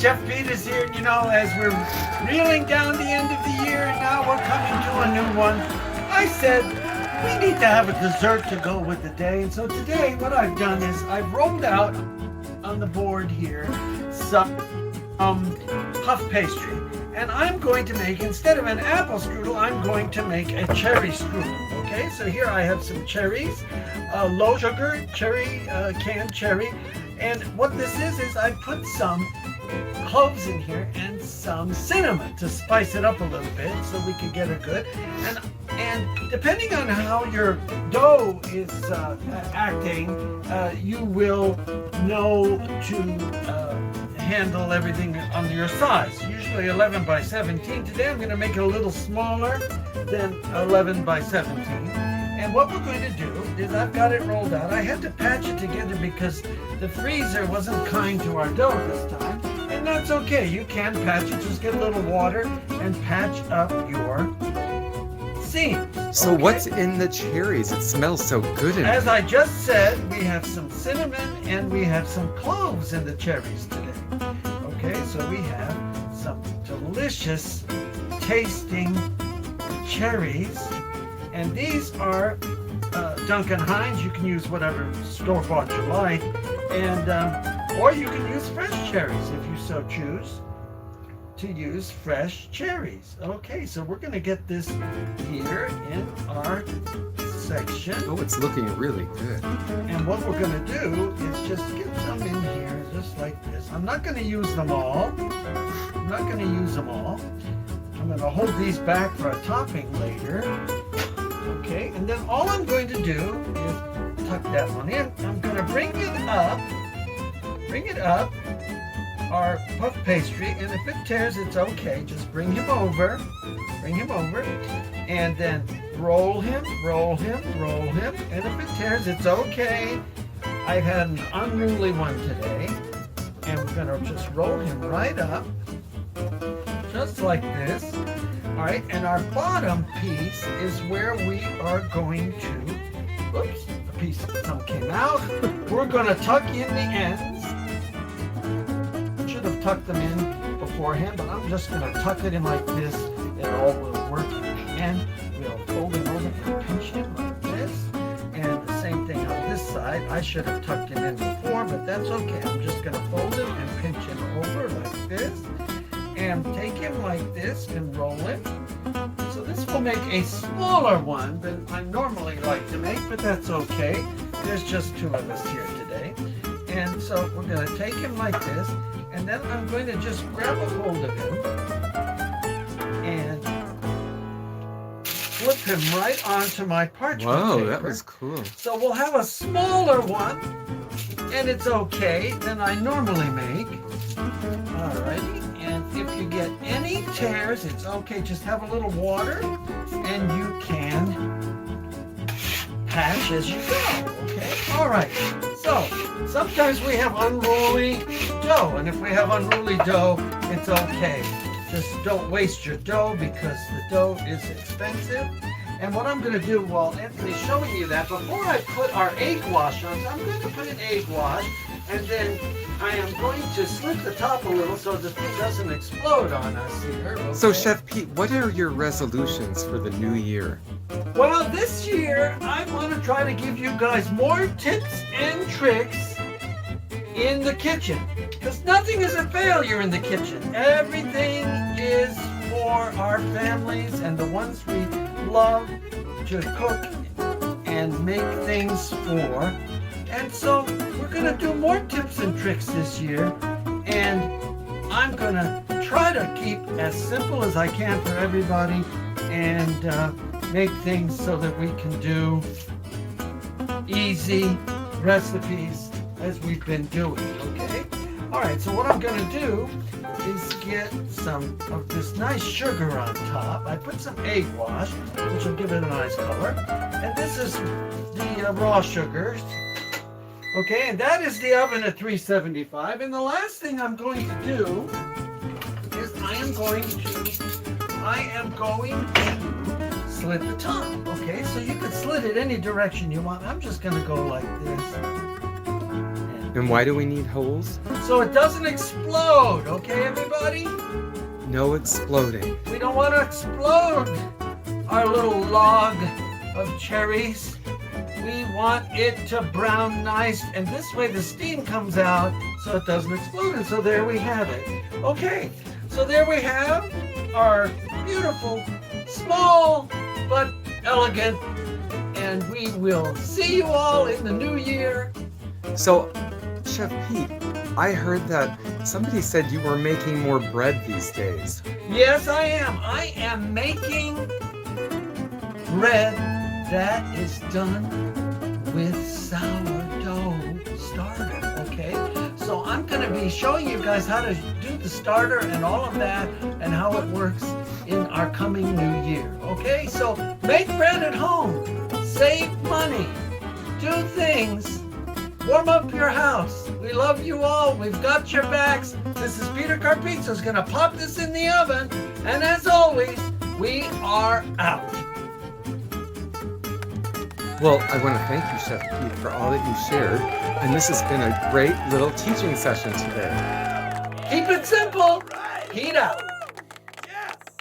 Chef Pete is here, you know, as we're reeling down the end of the year and now we're coming to a new one. I said we need to have a dessert to go with the day. And so today what I've done is I've rolled out on the board here some puff pastry. And I'm going to make, instead of an apple strudel, I'm going to make a cherry strudel. Okay, so here I have some cherries, low sugar cherry, canned cherry. And what this is I put some cloves in here and some cinnamon to spice it up a little bit so we can get it good. And depending on how your dough is acting, you will know to handle everything on your size. Usually 11 by 17. Today I'm going to make it a little smaller than 11 by 17. And what we're going to do is I've got it rolled out. I had to patch it together because the freezer wasn't kind to our dough this time. And that's okay. You can patch it. Just get a little water and patch up your seams. So okay? What's in the cherries? It smells so good in As here. I just said, we have some cinnamon and we have some cloves in the cherries today. Okay, so we have some delicious tasting cherries. And these are Duncan Hines. You can use whatever store-bought you like. And or you can use fresh cherries if you so choose to use fresh cherries. Okay, so we're going to get this here in our section. Oh, it's looking really good. And what we're going to do is just get some in here, just like this. I'm not going to use them all. I'm not going to use them all. I'm going to hold these back for a topping later. Okay, and then all I'm going to do is tuck that one in. I'm going to bring it up, our puff pastry, and if it tears, it's okay. Just bring him over, and then roll him, and if it tears, it's okay. I've had an unruly one today, and we're gonna just roll him right up, just like this. All right, and our bottom piece is where we are going to, oops, a piece of some came out. We're gonna tuck in the ends. Should have tucked them in beforehand, but I'm just gonna tuck it in like this. It all will work in the end. We'll fold him over and pinch him like this. And the same thing on this side. I should have tucked him in before, but that's okay. I'm just gonna fold him and pinch him over like this. And take him like this and roll it. So this will make a smaller one than I normally like to make, but that's okay. There's just two of us here today. And so we're going to take him like this, and then I'm going to just grab a hold of him and flip him right onto my parchment Whoa, paper. that was cool. So we'll have a smaller one, and it's okay, than I normally make. Alrighty. And if you get any tears, it's okay. Just have a little water and you can patch as you go, okay? All right, so sometimes we have unruly dough, and if we have unruly dough, it's okay. Just don't waste your dough because the dough is expensive. And what I'm going to do while Anthony's showing you that, before I put our egg wash on, I'm going to put an egg wash, and then I am going to slit the top a little so the thing doesn't explode on us here. Okay? So, Chef Pete, what are your resolutions for the new year? Well, this year I want to try to give you guys more tips and tricks in the kitchen, because nothing is a failure in the kitchen. Everything is for our families and the ones we love to cook and make things for. And so we're going to do more tips and tricks this year, and I'm going to try to keep as simple as I can for everybody and make things so that we can do easy recipes as we've been doing, okay? All right, so what I'm going to do is get some of this nice sugar on top. I put some egg wash, which will give it a nice color. And this is the raw sugar. Okay, and that is the oven at 375. And the last thing I'm going to do is I am going to slit the top. Okay, so you can slit it any direction you want. I'm just going to go like this and And why do we need holes? So it doesn't explode, okay, everybody? No exploding. We don't want to explode our little log of cherries. We want it to brown nice, and this way the steam comes out so it doesn't explode. And so there we have it. Okay, so there we have our beautiful, small, but elegant, and we will see you all in the new year. So, Chef Pete, I heard that somebody said you were making more bread these days. Yes, I am. I am making bread that is done with sourdough starter, okay? So I'm gonna be showing you guys how to do the starter and all of that and how it works in our coming new year, okay? So make bread at home, save money, do things, warm up your house. We love you all. We've got your backs. This is Peter Carpizzo's gonna pop this in the oven. And as always, we are out. Well, I want to thank you, Chef Pete, for all that you shared. And this has been a great little teaching session today. Keep it simple. Heat out.